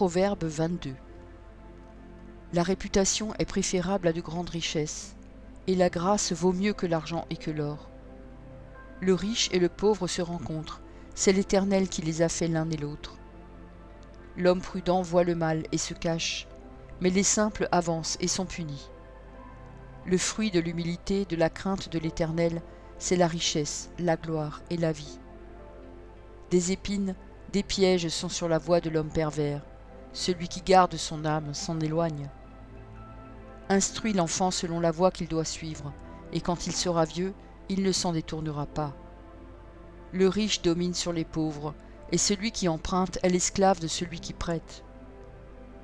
Proverbe 22. La réputation est préférable à de grandes richesses, et la grâce vaut mieux que l'argent et que l'or. Le riche et le pauvre se rencontrent, c'est l'Éternel qui les a fait l'un et l'autre. L'homme prudent voit le mal et se cache, mais les simples avancent et sont punis. Le fruit de l'humilité, de la crainte de l'Éternel, c'est la richesse, la gloire et la vie. Des épines, des pièges sont sur la voie de l'homme pervers. Celui qui garde son âme s'en éloigne. Instruis l'enfant selon la voie qu'il doit suivre, et quand il sera vieux, il ne s'en détournera pas. Le riche domine sur les pauvres, et celui qui emprunte est l'esclave de celui qui prête.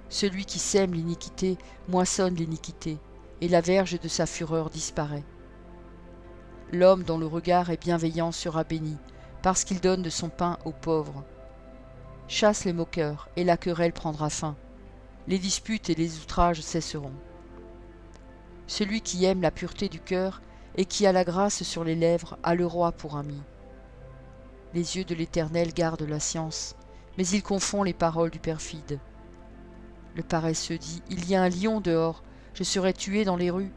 Celui qui sème l'iniquité moissonne l'iniquité, et la verge de sa fureur disparaît. L'homme dont le regard est bienveillant sera béni, parce qu'il donne de son pain aux pauvres. Chasse les moqueurs, et la querelle prendra fin. Les disputes et les outrages cesseront. Celui qui aime la pureté du cœur et qui a la grâce sur les lèvres a le roi pour ami. Les yeux de l'Éternel gardent la science, mais il confond les paroles du perfide. Le paresseux dit : il y a un lion dehors, je serai tué dans les rues.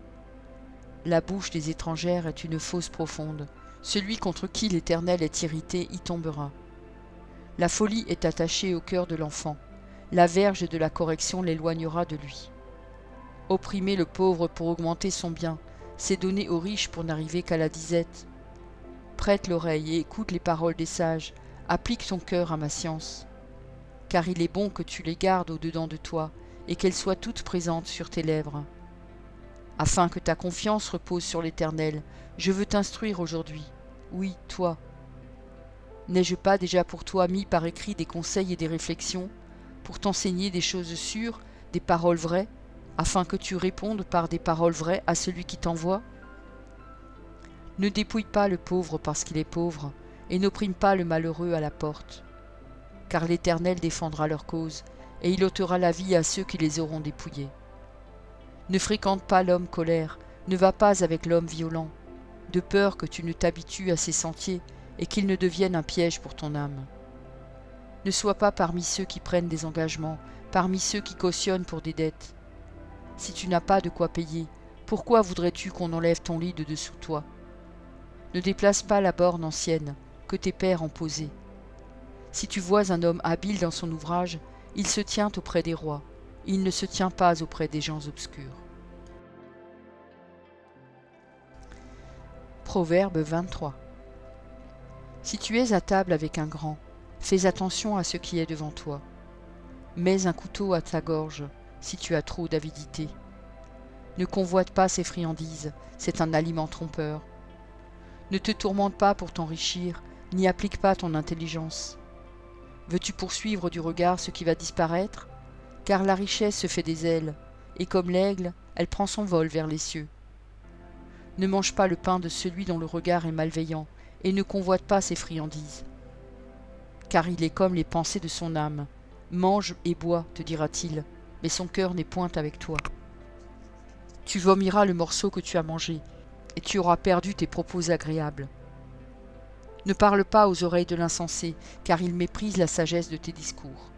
La bouche des étrangères est une fosse profonde. Celui contre qui l'Éternel est irrité y tombera. La folie est attachée au cœur de l'enfant. La verge de la correction l'éloignera de lui. Opprimer le pauvre pour augmenter son bien, c'est donner aux riches pour n'arriver qu'à la disette. Prête l'oreille et écoute les paroles des sages. Applique ton cœur à ma science. Car il est bon que tu les gardes au-dedans de toi et qu'elles soient toutes présentes sur tes lèvres. Afin que ta confiance repose sur l'Éternel, je veux t'instruire aujourd'hui. Oui, toi. N'ai-je pas déjà pour toi mis par écrit des conseils et des réflexions, pour t'enseigner des choses sûres, des paroles vraies, afin que tu répondes par des paroles vraies à celui qui t'envoie? Ne dépouille pas le pauvre parce qu'il est pauvre, et n'opprime pas le malheureux à la porte. Car l'Éternel défendra leur cause, et il ôtera la vie à ceux qui les auront dépouillés. Ne fréquente pas l'homme colère, ne va pas avec l'homme violent, de peur que tu ne t'habitues à ses sentiers et qu'il ne devienne un piège pour ton âme. Ne sois pas parmi ceux qui prennent des engagements, parmi ceux qui cautionnent pour des dettes. Si tu n'as pas de quoi payer, pourquoi voudrais-tu qu'on enlève ton lit de dessous toi? Ne déplace pas la borne ancienne que tes pères ont posée. Si tu vois un homme habile dans son ouvrage, il se tient auprès des rois, il ne se tient pas auprès des gens obscurs. Proverbe 23. Si tu es à table avec un grand, fais attention à ce qui est devant toi. Mets un couteau à ta gorge si tu as trop d'avidité. Ne convoite pas ses friandises, c'est un aliment trompeur. Ne te tourmente pas pour t'enrichir, n'y applique pas ton intelligence. Veux-tu poursuivre du regard ce qui va disparaître? Car la richesse se fait des ailes, et comme l'aigle, elle prend son vol vers les cieux. Ne mange pas le pain de celui dont le regard est malveillant, et ne convoite pas ses friandises. Car il est comme les pensées de son âme. Mange et bois, te dira-t-il, mais son cœur n'est point avec toi. Tu vomiras le morceau que tu as mangé, et tu auras perdu tes propos agréables. Ne parle pas aux oreilles de l'insensé, car il méprise la sagesse de tes discours.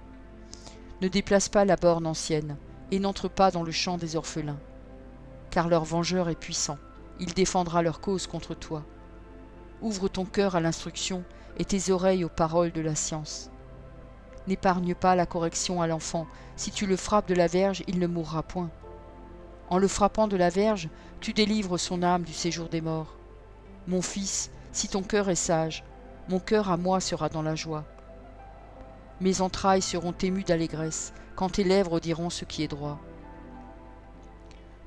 Ne déplace pas la borne ancienne, et n'entre pas dans le champ des orphelins. Car leur vengeur est puissant, il défendra leur cause contre toi. Ouvre ton cœur à l'instruction et tes oreilles aux paroles de la science. N'épargne pas la correction à l'enfant, si tu le frappes de la verge, il ne mourra point. En le frappant de la verge, tu délivres son âme du séjour des morts. Mon fils, si ton cœur est sage, mon cœur à moi sera dans la joie. Mes entrailles seront émues d'allégresse, quand tes lèvres diront ce qui est droit.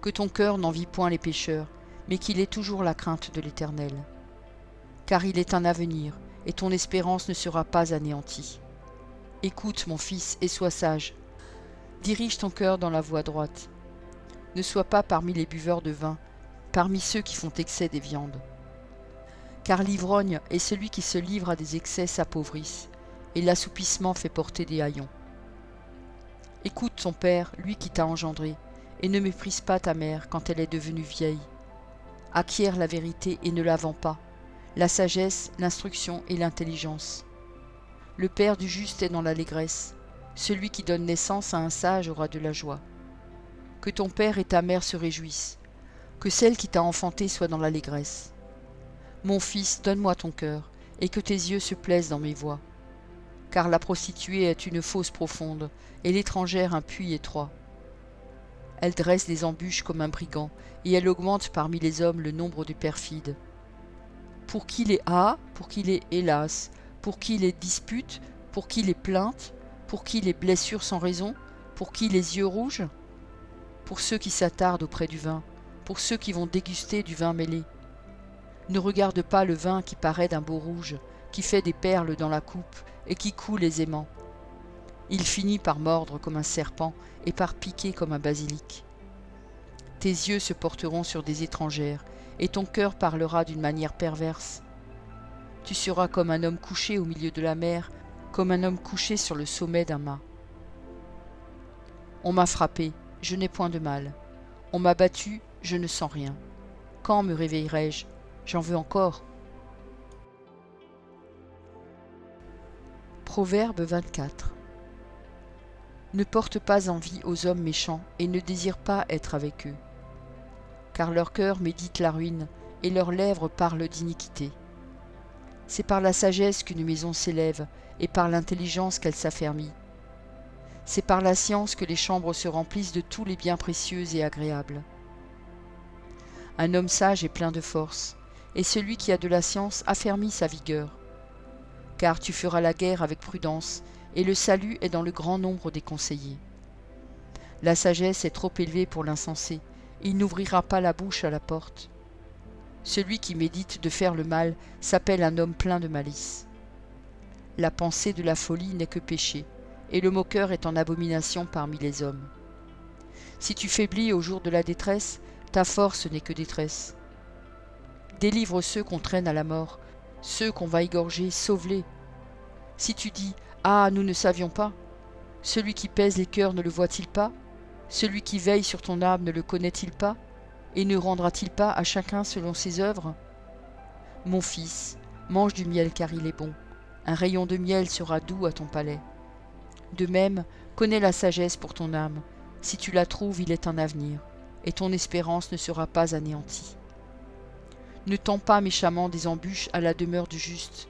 Que ton cœur n'envie point les pécheurs, mais qu'il ait toujours la crainte de l'Éternel. Car il est un avenir, et ton espérance ne sera pas anéantie. Écoute, mon fils, et sois sage. Dirige ton cœur dans la voie droite. Ne sois pas parmi les buveurs de vin, parmi ceux qui font excès des viandes. Car l'ivrogne et celui qui se livre à des excès s'appauvrissent, et l'assoupissement fait porter des haillons. Écoute ton père, lui qui t'a engendré, et ne méprise pas ta mère quand elle est devenue vieille. Acquiert la vérité et ne la vends pas, la sagesse, l'instruction et l'intelligence. Le père du juste est dans l'allégresse, Celui qui donne naissance à un sage aura de la joie. Que ton père et ta mère se réjouissent, que celle qui t'a enfanté soit dans l'allégresse. Mon fils, donne-moi ton cœur, et que tes yeux se plaisent dans mes voies. Car la prostituée est une fosse profonde, et l'étrangère un puits étroit. Elle dresse des embûches comme un brigand, et elle augmente parmi les hommes le nombre des perfides. Pour qui les ah, pour qui les hélas, pour qui les disputes, pour qui les plaintes, pour qui les blessures sans raison, pour qui les yeux rouges? Pour ceux qui s'attardent auprès du vin, pour ceux qui vont déguster du vin mêlé. Ne regarde pas le vin qui paraît d'un beau rouge, qui fait des perles dans la coupe et qui coule aisément. Il finit par mordre comme un serpent et par piquer comme un basilic. Tes yeux se porteront sur des étrangères et ton cœur parlera d'une manière perverse. Tu seras comme un homme couché au milieu de la mer, comme un homme couché sur le sommet d'un mât. On m'a frappé, je n'ai point de mal. On m'a battu, je ne sens rien. Quand me réveillerai-je? J'en veux encore. Proverbe 24. Ne porte pas envie aux hommes méchants et ne désire pas être avec eux. Car leur cœur médite la ruine et leurs lèvres parlent d'iniquité. C'est par la sagesse qu'une maison s'élève et par l'intelligence qu'elle s'affermit. C'est par la science que les chambres se remplissent de tous les biens précieux et agréables. Un homme sage est plein de force, et celui qui a de la science affermit sa vigueur. Car tu feras la guerre avec prudence, et le salut est dans le grand nombre des conseillers. La sagesse est trop élevée pour l'insensé, il n'ouvrira pas la bouche à la porte. Celui qui médite de faire le mal s'appelle un homme plein de malice. La pensée de la folie n'est que péché, et le moqueur est en abomination parmi les hommes. Si tu faiblis au jour de la détresse, ta force n'est que détresse. Délivre ceux qu'on traîne à la mort, ceux qu'on va égorger, sauve-les. Si tu dis « Ah, nous ne savions pas », celui qui pèse les cœurs ne le voit-il pas? Celui qui veille sur ton âme ne le connaît-il pas? Et ne rendra-t-il pas à chacun selon ses œuvres? Mon fils, mange du miel car il est bon. Un rayon de miel sera doux à ton palais. De même, connais la sagesse pour ton âme. Si tu la trouves, il est un avenir, et ton espérance ne sera pas anéantie. Ne tends pas méchamment des embûches à la demeure du juste,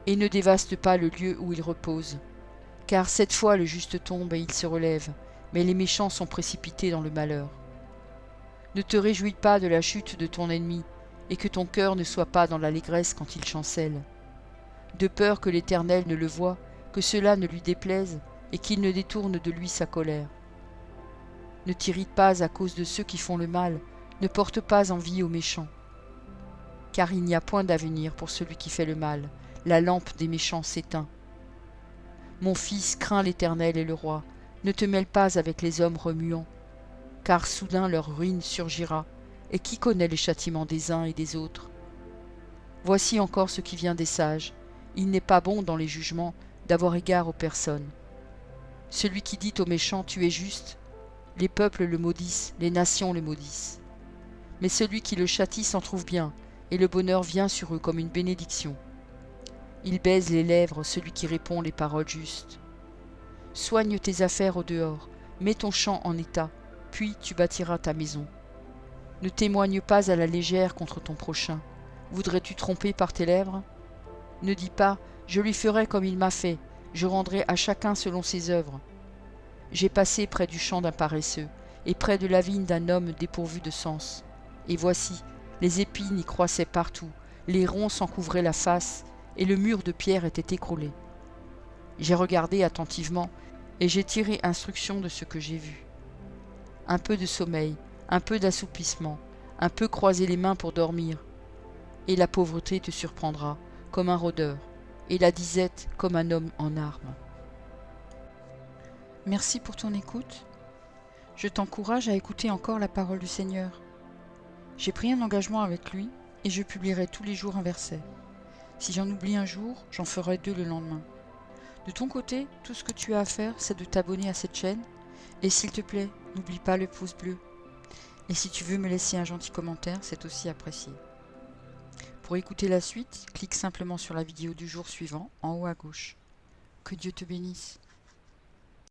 et ne dévaste pas le lieu où il repose. Car 7 fois le juste tombe et il se relève, mais les méchants sont précipités dans le malheur. Ne te réjouis pas de la chute de ton ennemi, et que ton cœur ne soit pas dans l'allégresse quand il chancelle. De peur que l'Éternel ne le voie, que cela ne lui déplaise, et qu'il ne détourne de lui sa colère. Ne t'irrite pas à cause de ceux qui font le mal, ne porte pas envie aux méchants. Car il n'y a point d'avenir pour celui qui fait le mal, la lampe des méchants s'éteint. Mon fils, crains l'Éternel et le roi, ne te mêle pas avec les hommes remuants, car soudain leur ruine surgira, et qui connaît les châtiments des uns et des autres? Voici encore ce qui vient des sages, il n'est pas bon dans les jugements d'avoir égard aux personnes. Celui qui dit aux méchants « tu es juste », les peuples le maudissent, les nations le maudissent. Mais celui qui le châtie s'en trouve bien, et le bonheur vient sur eux comme une bénédiction. Il baise les lèvres, celui qui répond les paroles justes. Soigne tes affaires au dehors, mets ton champ en état, puis tu bâtiras ta maison. Ne témoigne pas à la légère contre ton prochain. Voudrais-tu tromper par tes lèvres? Ne dis pas « je lui ferai comme il m'a fait, je rendrai à chacun selon ses œuvres ». J'ai passé près du champ d'un paresseux, et près de la vigne d'un homme dépourvu de sens. Et voici, les épines y croissaient partout, les ronces s'en couvraient la face, et le mur de pierre était écroulé. J'ai regardé attentivement, et j'ai tiré instruction de ce que j'ai vu. Un peu de sommeil, un peu d'assoupissement, un peu croiser les mains pour dormir, et la pauvreté te surprendra, comme un rôdeur, et la disette comme un homme en armes. Merci pour ton écoute. Je t'encourage à écouter encore la parole du Seigneur. J'ai pris un engagement avec lui, et je publierai tous les jours un verset. Si j'en oublie un jour, j'en ferai 2 le lendemain. De ton côté, tout ce que tu as à faire, c'est de t'abonner à cette chaîne, et s'il te plaît, n'oublie pas le pouce bleu. Et si tu veux me laisser un gentil commentaire, c'est aussi apprécié. Pour écouter la suite, clique simplement sur la vidéo du jour suivant, en haut à gauche. Que que Dieu te bénisse.